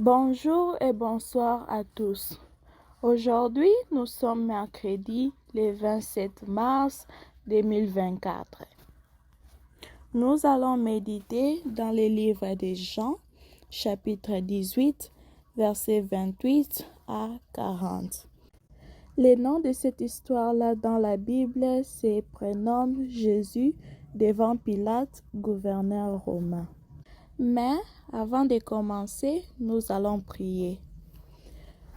Bonjour et bonsoir à tous. Aujourd'hui, nous sommes mercredi le 27 mars 2024. Nous allons méditer dans le livre de Jean, chapitre 18, versets 28 à 40. Le nom de cette histoire-là dans la Bible se prénomme Jésus devant Pilate, gouverneur romain. Mais avant de commencer, nous allons prier.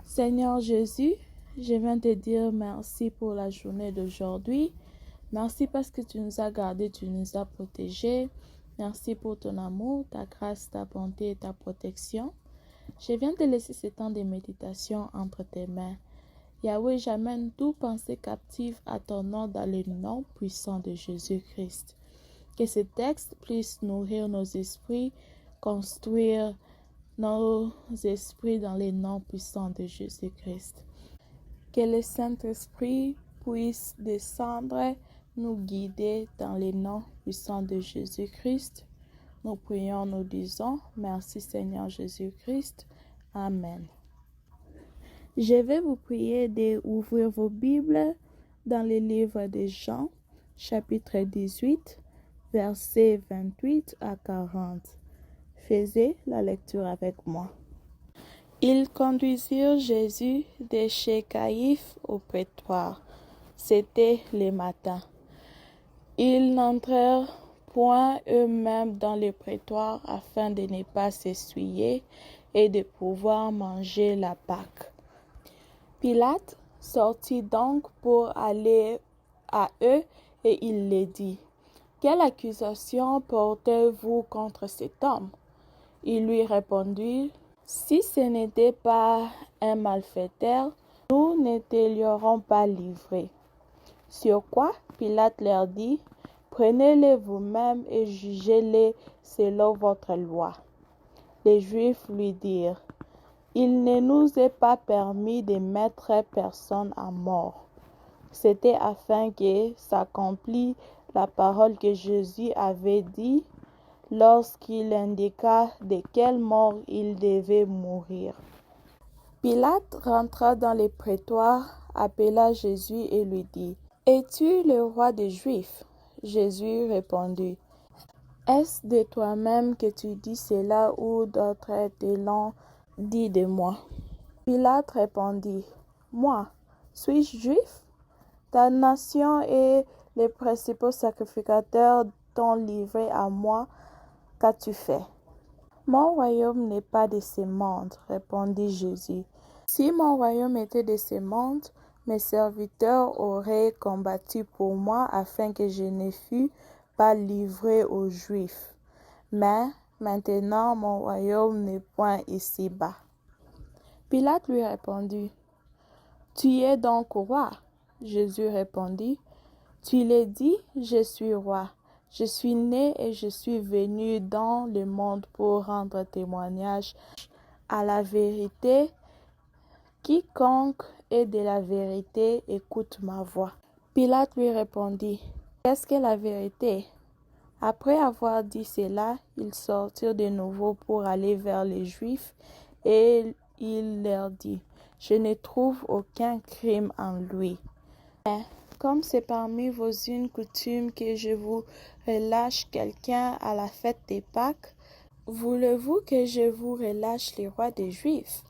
Seigneur Jésus, je viens te dire merci pour la journée d'aujourd'hui. Merci parce que tu nous as gardés, tu nous as protégés. Merci pour ton amour, ta grâce, ta bonté et ta protection. Je viens te laisser ce temps de méditation entre tes mains. Yahweh, j'amène toute pensée captive à ton nom dans le nom puissant de Jésus-Christ. Que ce texte puisse nourrir nos esprits, construire nos esprits dans le nom puissant de Jésus-Christ. Que le Saint-Esprit puisse descendre, nous guider dans le nom puissant de Jésus-Christ. Nous prions, nous disons, merci Seigneur Jésus-Christ. Amen. Je vais vous prier d'ouvrir vos Bibles dans le livre de Jean, chapitre 18, versets 28 à 40. Faisez la lecture avec moi. Ils conduisirent Jésus de chez Caïphe au prétoire. C'était le matin. Ils n'entrèrent point eux-mêmes dans le prétoire afin de ne pas s'essuyer et de pouvoir manger la Pâque. Pilate sortit donc pour aller à eux et il les dit: « Quelle accusation portez-vous contre cet homme ?» Ils lui répondirent: « Si ce n'était pas un malfaiteur, nous ne te l'aurions pas livré. » Sur quoi Pilate leur dit: « Prenez-les vous-même et jugez-les selon votre loi. » Les Juifs lui dirent: « Il ne nous est pas permis de mettre personne à mort. » C'était afin que s'accomplisse la parole que Jésus avait dit lorsqu'il indiqua de quelle mort il devait mourir. Pilate rentra dans le prétoire, appela Jésus et lui dit: « Es-tu le roi des Juifs ?» Jésus répondit: « Est-ce de toi-même que tu dis cela ou d'autres te l'ont dit de moi ?» Pilate répondit: « Moi, suis-je juif? Ta nation et les principaux sacrificateurs t'ont livré à moi. Qu'as-tu fait? » « Mon royaume n'est pas de ce monde, » répondit Jésus. « Si mon royaume était de ce monde, mes serviteurs auraient combattu pour moi afin que je ne fûs pas livré aux Juifs. Mais maintenant mon royaume n'est point ici-bas. » Pilate lui répondit: « Tu es donc roi? » Jésus répondit: « Tu l'as dit, je suis roi. Je suis né et je suis venu dans le monde pour rendre témoignage à la vérité. Quiconque est de la vérité écoute ma voix. » Pilate lui répondit: « Qu'est-ce que la vérité? » Après avoir dit cela, ils sortirent de nouveau pour aller vers les Juifs et il leur dit: « Je ne trouve aucun crime en lui. Mais comme c'est parmi vos une coutume que je vous relâche quelqu'un à la fête des Pâques, voulez-vous que je vous relâche le roi des Juifs? »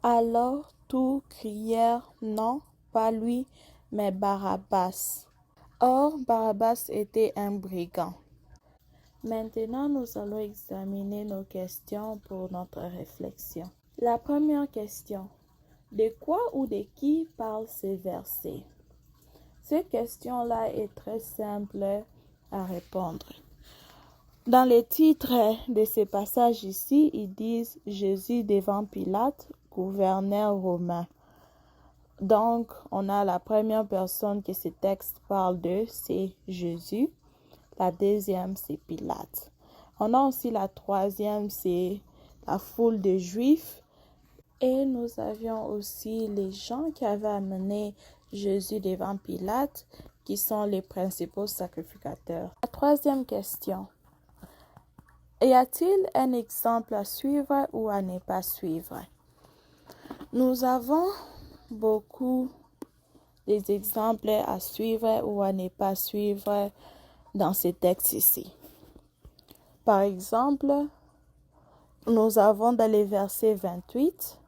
Alors tous crièrent: « Non, pas lui, mais Barabbas. » Or Barabbas était un brigand. Maintenant, nous allons examiner nos questions pour notre réflexion. La première question: de quoi ou de qui parlent ces versets? Cette question-là est très simple à répondre. Dans les titres de ces passages ici, ils disent Jésus devant Pilate, gouverneur romain. Donc, on a la première personne que ce texte parle de, c'est Jésus. La deuxième, c'est Pilate. On a aussi la troisième, c'est la foule de Juifs. Et nous avions aussi les gens qui avaient amené Jésus devant Pilate, qui sont les principaux sacrificateurs. La troisième question: Y a-t-il un exemple à suivre ou à ne pas suivre? Nous avons beaucoup d'exemples à suivre ou à ne pas suivre dans ces textes ici. Par exemple, nous avons dans les versets 28,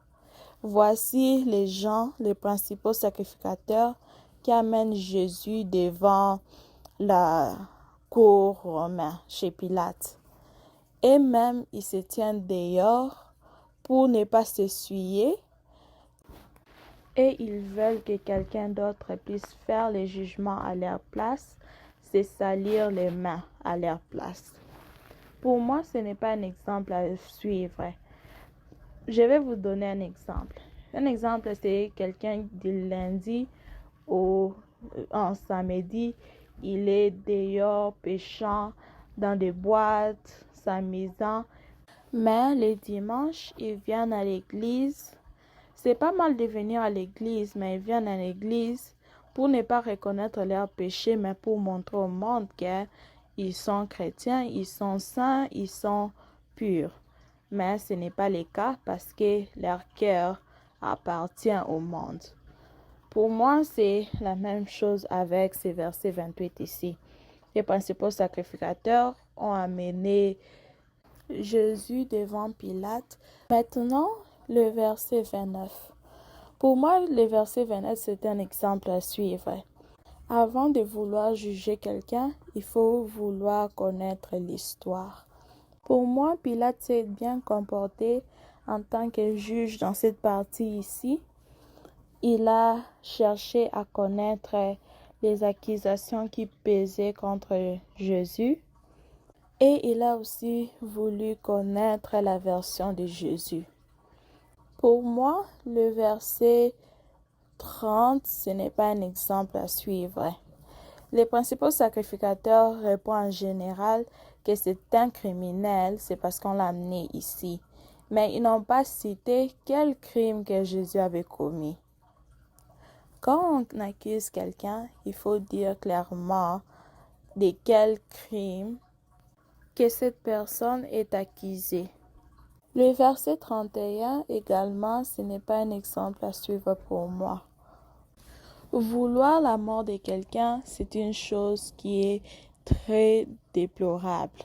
voici les gens, les principaux sacrificateurs qui amènent Jésus devant la cour romaine chez Pilate. Et même ils se tiennent dehors pour ne pas s'essuyer et ils veulent que quelqu'un d'autre puisse faire le jugement à leur place, se salir les mains à leur place. Pour moi, ce n'est pas un exemple à suivre. Je vais vous donner un exemple. Un exemple, c'est quelqu'un du lundi au samedi, il est dehors péchant dans des boîtes, s'amusant. Mais les dimanches, ils viennent à l'église. C'est pas mal de venir à l'église, mais ils viennent à l'église pour ne pas reconnaître leurs péchés, mais pour montrer au monde qu'ils sont chrétiens, ils sont saints, ils sont purs. Mais ce n'est pas le cas parce que leur cœur appartient au monde. Pour moi, c'est la même chose avec ces versets 28 ici. Les principaux sacrificateurs ont amené Jésus devant Pilate. Maintenant, le verset 29. Pour moi, le verset 29, c'est un exemple à suivre. Avant de vouloir juger quelqu'un, il faut vouloir connaître l'histoire. Pour moi, Pilate s'est bien comporté en tant que juge dans cette partie ici. Il a cherché à connaître les accusations qui pesaient contre Jésus et il a aussi voulu connaître la version de Jésus. Pour moi, le verset 30, ce n'est pas un exemple à suivre. Les principaux sacrificateurs répondent en général que c'est un criminel, c'est parce qu'on l'a amené ici. Mais ils n'ont pas cité quel crime que Jésus avait commis. Quand on accuse quelqu'un, il faut dire clairement de quel crime que cette personne est accusée. Le verset 31 également, ce n'est pas un exemple à suivre pour moi. Vouloir la mort de quelqu'un, c'est une chose qui est très déplorable.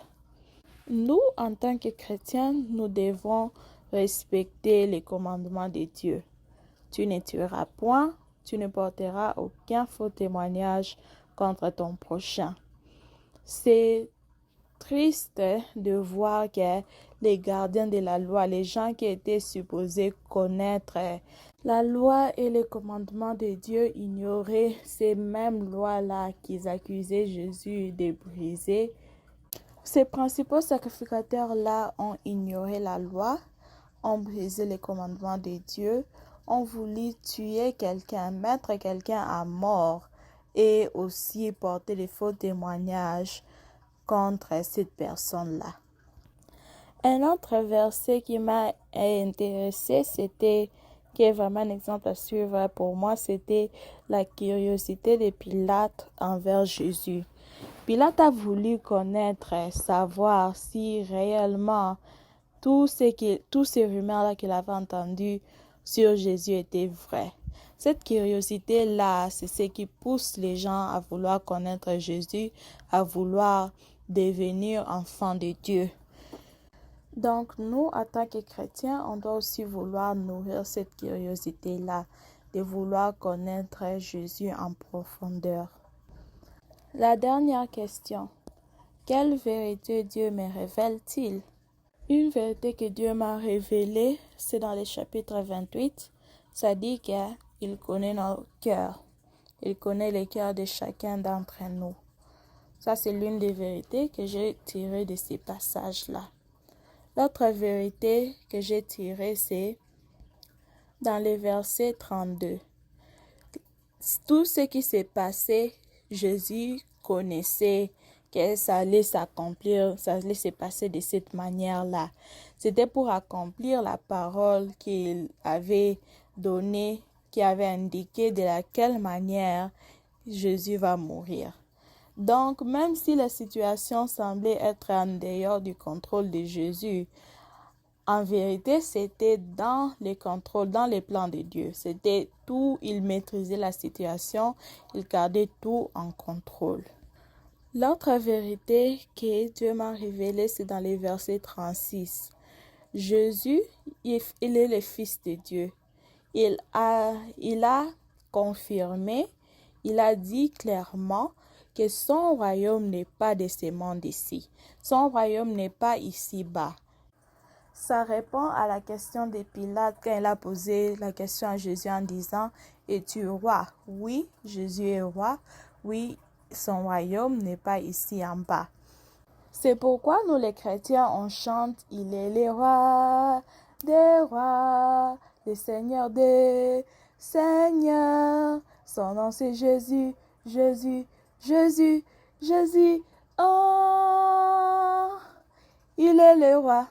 Nous, en tant que chrétiens, nous devons respecter les commandements de Dieu. Tu ne tueras point, tu ne porteras aucun faux témoignage contre ton prochain. C'est triste de voir que les gardiens de la loi, les gens qui étaient supposés connaître la loi et les commandements de Dieu, ignoraient ces mêmes lois-là qu'ils accusaient Jésus de briser. Ces principaux sacrificateurs-là ont ignoré la loi, ont brisé les commandements de Dieu, ont voulu tuer quelqu'un, mettre quelqu'un à mort et aussi porter des faux témoignages contre cette personne-là. Un autre verset qui m'a intéressé, qui est vraiment un exemple à suivre pour moi, c'était la curiosité de Pilate envers Jésus. Pilate a voulu connaître, savoir si réellement tous ces rumeurs-là qu'il avait entendues sur Jésus étaient vraies. Cette curiosité-là, c'est ce qui pousse les gens à vouloir connaître Jésus, à vouloir devenir enfants de Dieu. Donc, nous, en tant que chrétiens, on doit aussi vouloir nourrir cette curiosité-là, de vouloir connaître Jésus en profondeur. La dernière question. Quelle vérité Dieu me révèle-t-il? Une vérité que Dieu m'a révélée, c'est dans le chapitre 28. Ça dit qu'il connaît nos cœurs. Il connaît les cœurs de chacun d'entre nous. Ça, c'est l'une des vérités que j'ai tirées de ces passages-là. L'autre vérité que j'ai tirée, c'est dans le verset 32. Tout ce qui s'est passé, Jésus connaissait que ça allait s'accomplir, ça allait se passer de cette manière-là. C'était pour accomplir la parole qu'il avait donnée, qui avait indiqué de laquelle manière Jésus va mourir. Donc, même si la situation semblait être en dehors du contrôle de Jésus, en vérité, c'était dans les contrôles, dans les plans de Dieu. C'était tout, il maîtrisait la situation, il gardait tout en contrôle. L'autre vérité que Dieu m'a révélée, c'est dans les versets 36. Jésus, il est le Fils de Dieu. Il a confirmé, il a dit clairement que son royaume n'est pas de ce monde ici. Son royaume n'est pas ici-bas. Ça répond à la question de Pilate quand il a posé la question à Jésus en disant « Es-tu roi ?» Oui, Jésus est roi. Oui, son royaume n'est pas ici en bas. C'est pourquoi nous les chrétiens, on chante « Il est le roi des rois, le Seigneur des seigneurs. Son nom c'est Jésus, Jésus, Jésus, Jésus. Oh, il est le roi. »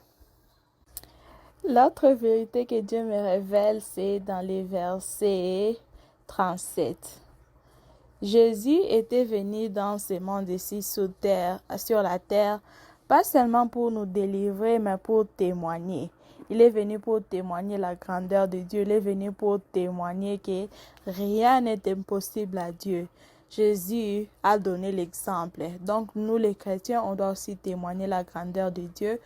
L'autre vérité que Dieu me révèle, c'est dans les versets 37. Jésus était venu dans ce monde ici sur la terre, pas seulement pour nous délivrer, mais pour témoigner. Il est venu pour témoigner la grandeur de Dieu. Il est venu pour témoigner que rien n'est impossible à Dieu. Jésus a donné l'exemple. Donc nous les chrétiens, on doit aussi témoigner la grandeur de Dieu.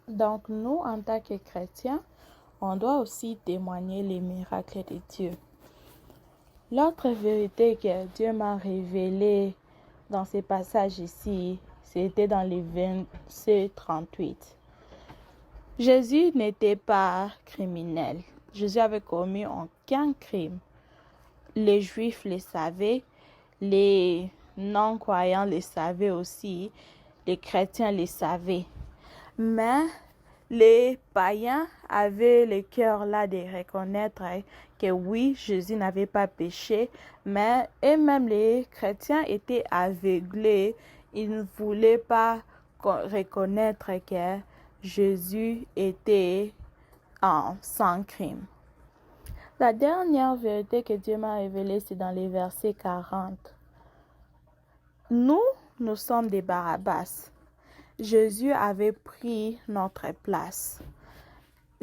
Donc nous, en tant que chrétiens, on doit aussi témoigner les miracles de Dieu. L'autre vérité que Dieu m'a révélée dans ces passages ici, c'était dans les versets 38. Jésus n'était pas criminel. Jésus avait commis aucun crime. Les Juifs le savaient, les non-croyants le savaient aussi, les chrétiens le savaient. Mais les païens avaient le cœur là de reconnaître que oui, Jésus n'avait pas péché, mais eux-mêmes les chrétiens étaient aveuglés. Ils ne voulaient pas reconnaître que Jésus était sans crime. La dernière vérité que Dieu m'a révélée, c'est dans les versets 40. Nous sommes des Barabbas. Jésus avait pris notre place.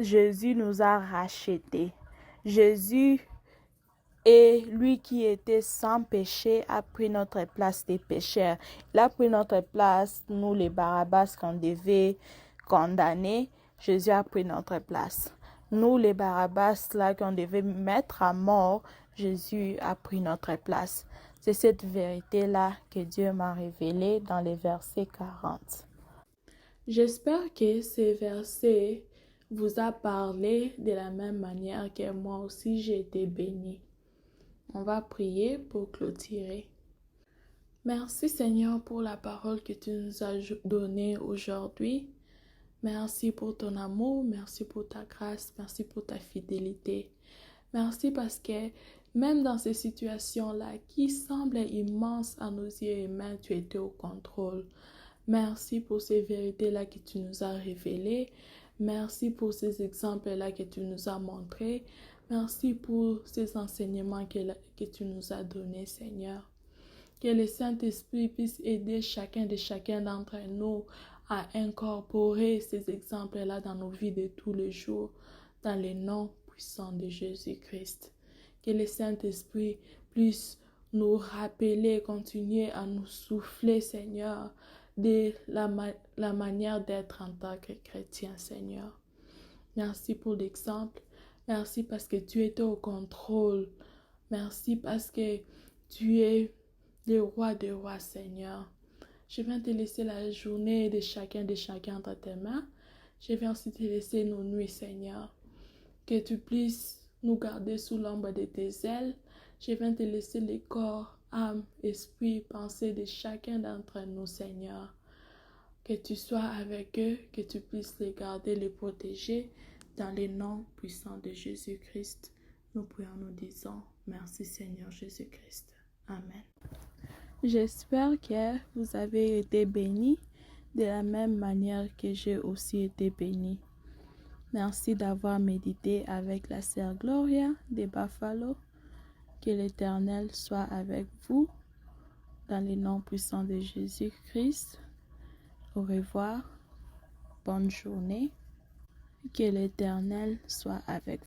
Jésus nous a rachetés. Jésus et lui qui était sans péché a pris notre place des pécheurs. Il a pris notre place, nous les Barabbas qu'on devait condamner. Jésus a pris notre place. Nous les Barabbas là qu'on devait mettre à mort, Jésus a pris notre place. C'est cette vérité-là que Dieu m'a révélée dans les versets 40. J'espère que ces versets vous a parlé de la même manière que moi aussi j'ai été bénie. On va prier pour clôturer. Merci Seigneur pour la parole que tu nous as donnée aujourd'hui. Merci pour ton amour, merci pour ta grâce, merci pour ta fidélité. Merci parce que même dans ces situations-là qui semblent immenses à nos yeux humains, tu étais au contrôle. Merci pour ces vérités-là que tu nous as révélées. Merci pour ces exemples-là que tu nous as montrés. Merci pour ces enseignements que tu nous as donnés, Seigneur. Que le Saint-Esprit puisse aider chacun d'entre nous à incorporer ces exemples-là dans nos vies de tous les jours, dans le nom puissant de Jésus-Christ. Que le Saint-Esprit puisse nous rappeler, continuer à nous souffler, Seigneur, de la manière d'être en tant que chrétien, Seigneur. Merci pour l'exemple. Merci parce que tu étais au contrôle. Merci parce que tu es le roi des rois, Seigneur. Je viens te laisser la journée de chacun entre tes mains. Je viens aussi te laisser nos nuits, Seigneur. Que tu puisses nous garder sous l'ombre de tes ailes. Je viens te laisser les corps, âme, esprit, pensée de chacun d'entre nous, Seigneur. Que tu sois avec eux, que tu puisses les garder, les protéger. Dans le nom puissant de Jésus-Christ, nous prions, nous disons merci Seigneur Jésus-Christ. Amen. J'espère que vous avez été bénis de la même manière que j'ai aussi été bénie. Merci d'avoir médité avec la sœur Gloria de Buffalo. Que l'Éternel soit avec vous. dans le nom puissant de Jésus-Christ. Au revoir, bonne journée, que l'Éternel soit avec vous.